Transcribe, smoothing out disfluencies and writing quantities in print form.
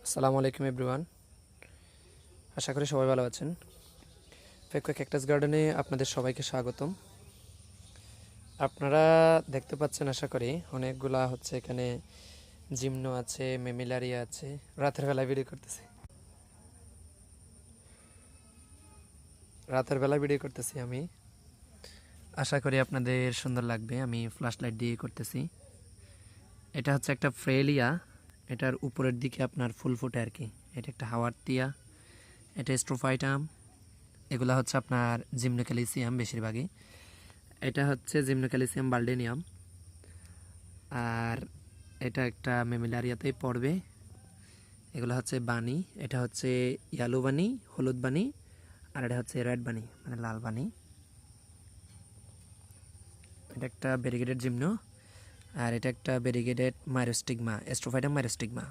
আসসালামু আলাইকুম এভরিওয়ান, আশা করি সবাই ভালো আছেন। ফেকুয়া ক্যাকটাস গার্ডেনে আপনাদের সবাইকে স্বাগতম। আপনারা দেখতে পাচ্ছেন আশা করি অনেকগুলা হচ্ছে এখানে জিমনো আছে, মেমিলারিয়া আছে। রাতের বেলায় ভিডিও করতেছি আমি। আশা করি আপনাদের সুন্দর লাগবে। আমি ফ্ল্যাশ লাইট দিয়ে করতেছি। এটা হচ্ছে একটা ফ্রেলিয়া, এটার উপরের দিকে আপনার ফুল ফুটে আর কি। এটা একটা হাওয়ার টিয়া, এটা স্ট্রোফাইটাম, এগুলো হচ্ছে আপনার জিমনোক্যালিসিয়াম বেশিরভাগই। এটা হচ্ছে জিমনোক্যালিসিয়াম বাল্ডেনিয়াম, আর এটা একটা মেমিলারিয়াতেই পড়বে। এগুলো হচ্ছে বানি, এটা হচ্ছে ইয়ালো বানি, হলুদ বানি, আর এটা হচ্ছে রেড বানি মানে লাল বানি। এটা একটা ভেরিগেটেড জিমনো, আর এটা একটা ভেরিগেটেড মাইরোস্টিগমা, স্ট্রোফাইটাম মাইরোস্টিগমা।